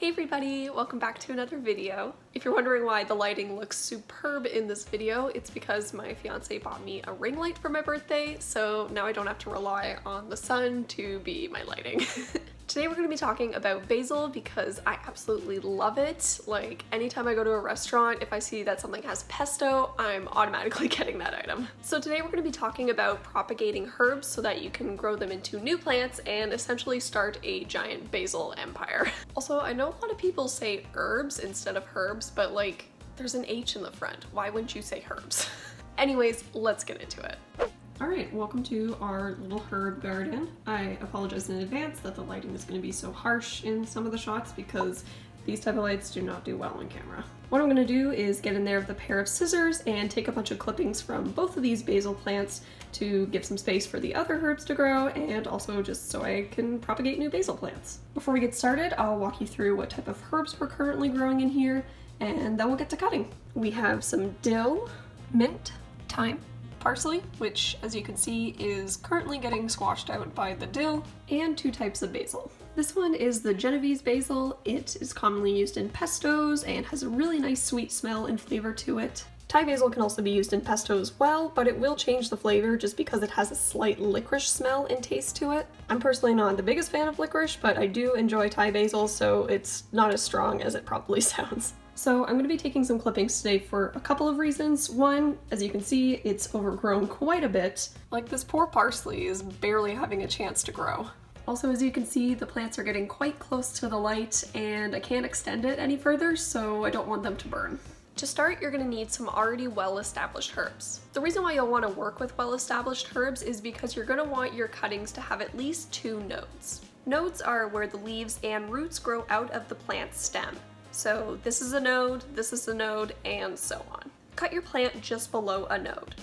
Hey everybody, welcome back to another video. If you're wondering why the lighting looks superb in this video, it's because my fiance bought me a ring light for my birthday, so now I don't have to rely on the sun to be my lighting. Today we're going to be talking about basil because I absolutely love it. Like, anytime I go to a restaurant, if I see that something has pesto, I'm automatically getting that item. So today we're going to be talking about propagating herbs so that you can grow them into new plants and essentially start a giant basil empire. Also, I know a lot of people say herbs instead of herbs, but like, there's an H in the front. Why wouldn't you say herbs? Anyways, let's get into it. Alright, welcome to our little herb garden. I apologize in advance that the lighting is going to be so harsh in some of the shots because these type of lights do not do well on camera. What I'm going to do is get in there with a pair of scissors and take a bunch of clippings from both of these basil plants to give some space for the other herbs to grow and also just so I can propagate new basil plants. Before we get started, I'll walk you through what type of herbs we're currently growing in here and then we'll get to cutting. We have some dill, mint, thyme, parsley, which as you can see is currently getting squashed out by the dill, and two types of basil. This one is the Genovese basil. It is commonly used in pestos and has a really nice sweet smell and flavor to it. Thai basil can also be used in pesto as well, but it will change the flavor just because it has a slight licorice smell and taste to it. I'm personally not the biggest fan of licorice, but I do enjoy Thai basil, so it's not as strong as it probably sounds. So I'm going to be taking some clippings today for a couple of reasons. One, as you can see, it's overgrown quite a bit. Like, this poor parsley is barely having a chance to grow. Also, as you can see, the plants are getting quite close to the light and I can't extend it any further, so I don't want them to burn. To start, you're going to need some already well-established herbs. The reason why you'll want to work with well-established herbs is because you're going to want your cuttings to have at least 2 nodes. Nodes are where the leaves and roots grow out of the plant stem. So this is a node, and so on. Cut your plant just below a node.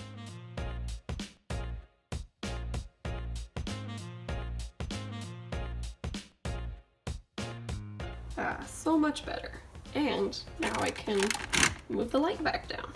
So much better. And now I can move the light back down.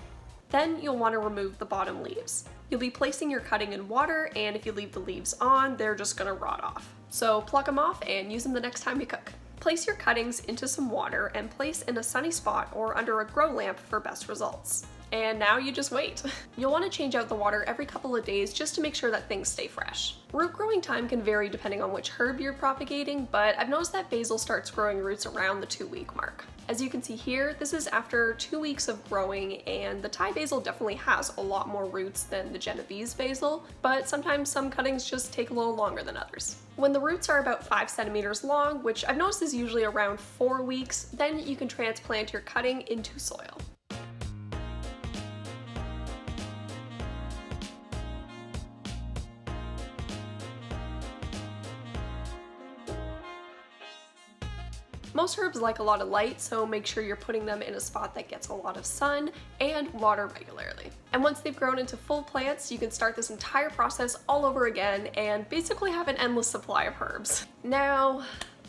Then you'll want to remove the bottom leaves. You'll be placing your cutting in water, and if you leave the leaves on, they're just gonna rot off. So pluck them off and use them the next time you cook. Place your cuttings into some water and place in a sunny spot or under a grow lamp for best results. And now you just wait. You'll want to change out the water every couple of days just to make sure that things stay fresh. Root growing time can vary depending on which herb you're propagating, but I've noticed that basil starts growing roots around the 2-week mark. As you can see here, this is after 2 weeks of growing, and the Thai basil definitely has a lot more roots than the Genovese basil, but sometimes some cuttings just take a little longer than others. When the roots are about 5 centimeters long, which I've noticed is usually around 4 weeks, then you can transplant your cutting into soil. Most herbs like a lot of light, so make sure you're putting them in a spot that gets a lot of sun and water regularly. And once they've grown into full plants, you can start this entire process all over again and basically have an endless supply of herbs. Now,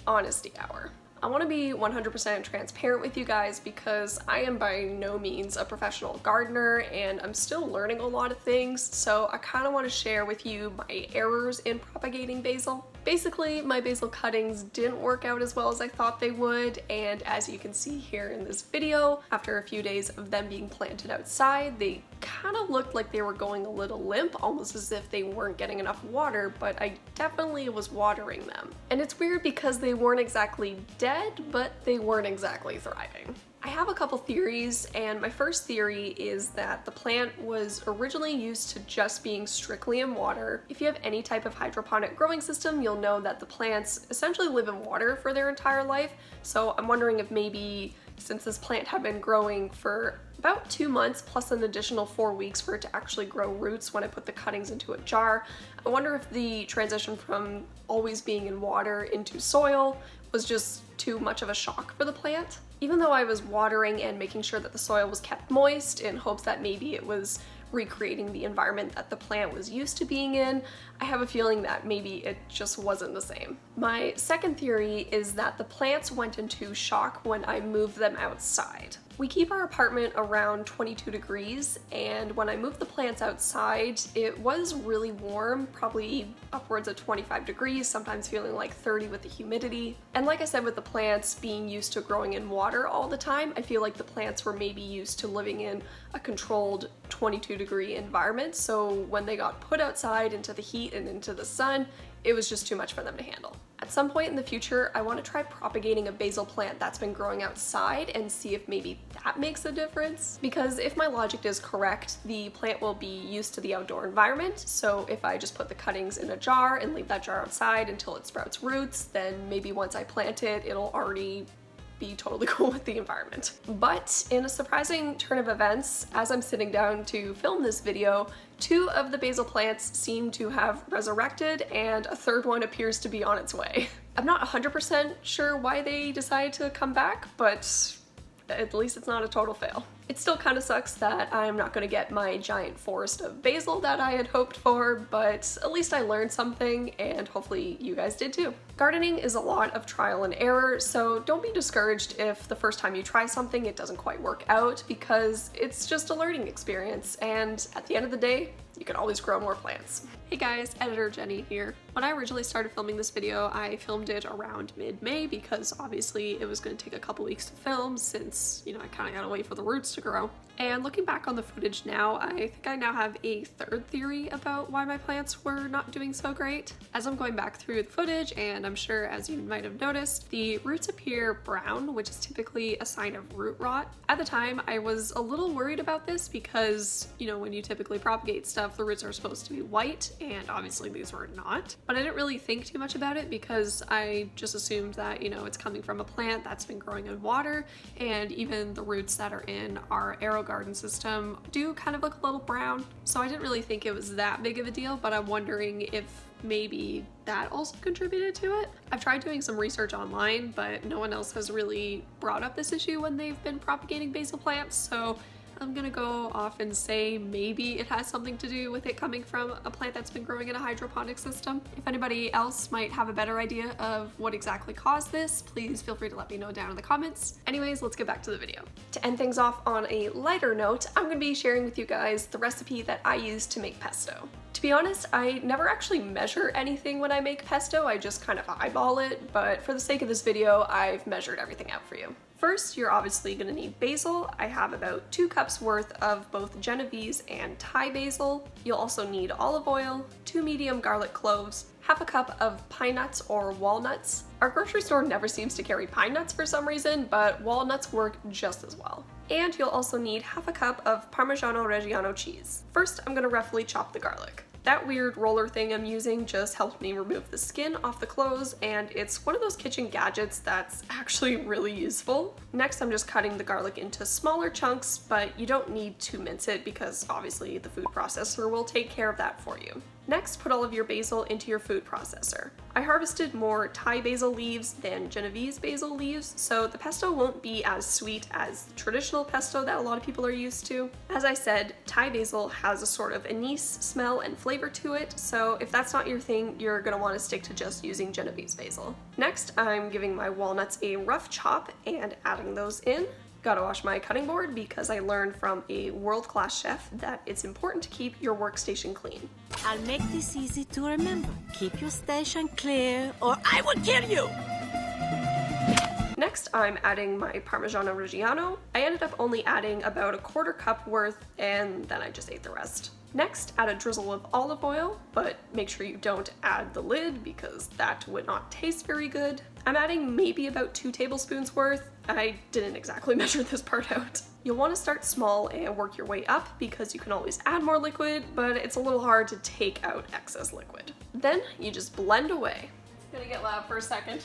honesty hour. I want to be 100% transparent with you guys because I am by no means a professional gardener and I'm still learning a lot of things, so I kind of want to share with you my errors in propagating basil. Basically, my basil cuttings didn't work out as well as I thought they would, and as you can see here in this video, after a few days of them being planted outside, they kind of looked like they were going a little limp, almost as if they weren't getting enough water, but I definitely was watering them. And it's weird because they weren't exactly dead, but they weren't exactly thriving. I have a couple theories, and my first theory is that the plant was originally used to just being strictly in water. If you have any type of hydroponic growing system, you'll know that the plants essentially live in water for their entire life, so I'm wondering if maybe since this plant had been growing for about 2 months plus an additional 4 weeks for it to actually grow roots when I put the cuttings into a jar, I wonder if the transition from always being in water into soil was just too much of a shock for the plant. Even though I was watering and making sure that the soil was kept moist in hopes that maybe it was recreating the environment that the plant was used to being in, I have a feeling that maybe it just wasn't the same. My second theory is that the plants went into shock when I moved them outside. We keep our apartment around 22 degrees, and when I moved the plants outside, it was really warm, probably upwards of 25 degrees, sometimes feeling like 30 with the humidity. And like I said, with the plants being used to growing in water all the time, I feel like the plants were maybe used to living in a controlled 22-degree environment, so when they got put outside into the heat and into the sun, it was just too much for them to handle. At some point in the future, I want to try propagating a basil plant that's been growing outside and see if maybe that makes a difference. Because if my logic is correct, the plant will be used to the outdoor environment, so if I just put the cuttings in a jar and leave that jar outside until it sprouts roots, then maybe once I plant it, it'll already be totally cool with the environment. But in a surprising turn of events, as I'm sitting down to film this video, 2 of the basil plants seem to have resurrected and a third one appears to be on its way. I'm not 100% sure why they decided to come back, but at least it's not a total fail. It still kind of sucks that I'm not going to get my giant forest of basil that I had hoped for, but at least I learned something, and hopefully you guys did too. Gardening is a lot of trial and error, so don't be discouraged if the first time you try something it doesn't quite work out, because it's just a learning experience, and at the end of the day, you can always grow more plants. Hey guys, editor Jenny here. When I originally started filming this video, I filmed it around mid-May because obviously it was going to take a couple weeks to film since, you know, I kind of gotta wait for the roots to grow. And looking back on the footage now, I think I now have a third theory about why my plants were not doing so great. As I'm going back through the footage, and I'm sure as you might have noticed, the roots appear brown, which is typically a sign of root rot. At the time, I was a little worried about this because, you know, when you typically propagate stuff, the roots are supposed to be white, and obviously these were not. But I didn't really think too much about it because I just assumed that, you know, it's coming from a plant that's been growing in water, and even the roots that are in our aero garden system do kind of look a little brown. So I didn't really think it was that big of a deal, but I'm wondering if maybe that also contributed to it. I've tried doing some research online, but no one else has really brought up this issue when they've been propagating basil plants, so I'm gonna go off and say maybe it has something to do with it coming from a plant that's been growing in a hydroponic system. If anybody else might have a better idea of what exactly caused this, please feel free to let me know down in the comments. Anyways, let's get back to the video. To end things off on a lighter note, I'm gonna be sharing with you guys the recipe that I use to make pesto. To be honest, I never actually measure anything when I make pesto, I just kind of eyeball it, but for the sake of this video, I've measured everything out for you. First, you're obviously going to need basil. I have about 2 cups worth of both genovese and Thai basil. You'll also need olive oil, 2 medium garlic cloves, half a cup of pine nuts or walnuts. Our grocery store never seems to carry pine nuts for some reason, but walnuts work just as well. And you'll also need half a cup of parmigiano reggiano cheese. First, I'm going to roughly chop the garlic. That weird roller thing I'm using just helped me remove the skin off the cloves, and it's one of those kitchen gadgets that's actually really useful. Next, I'm just cutting the garlic into smaller chunks, but you don't need to mince it because obviously the food processor will take care of that for you. Next, put all of your basil into your food processor. I harvested more Thai basil leaves than Genovese basil leaves, so the pesto won't be as sweet as the traditional pesto that a lot of people are used to. As I said, Thai basil has a sort of anise smell and flavor to it, so if that's not your thing, you're gonna want to stick to just using Genovese basil. Next, I'm giving my walnuts a rough chop and adding those in. Gotta wash my cutting board because I learned from a world-class chef that it's important to keep your workstation clean. I'll make this easy to remember. Keep your station clear or I will kill you! Next, I'm adding my Parmigiano Reggiano. I ended up only adding about a 1/4 cup worth, and then I just ate the rest. Next, add a drizzle of olive oil, but make sure you don't add the lid because that would not taste very good. I'm adding maybe about 2 tablespoons worth. I didn't exactly measure this part out. You'll want to start small and work your way up because you can always add more liquid, but it's a little hard to take out excess liquid. Then you just blend away. It's gonna get loud for a second.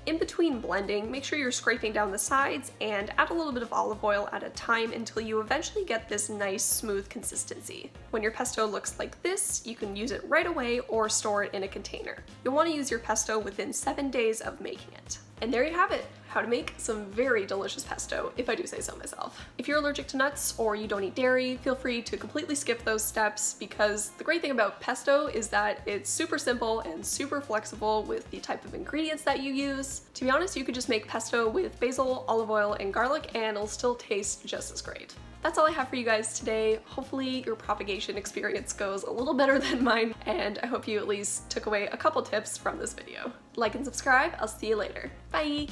In between blending, make sure you're scraping down the sides and add a little bit of olive oil at a time until you eventually get this nice smooth consistency. When your pesto looks like this, you can use it right away or store it in a container. You'll want to use your pesto within 7 days of making it. And there you have it, how to make some very delicious pesto, if I do say so myself. If you're allergic to nuts or you don't eat dairy, feel free to completely skip those steps, because the great thing about pesto is that it's super simple and super flexible with the type of ingredients that you use. To be honest, you could just make pesto with basil, olive oil, and garlic and it'll still taste just as great. That's all I have for you guys today. Hopefully your propagation experience goes a little better than mine, and I hope you at least took away a couple tips from this video. Like and subscribe, I'll see you later. Bye!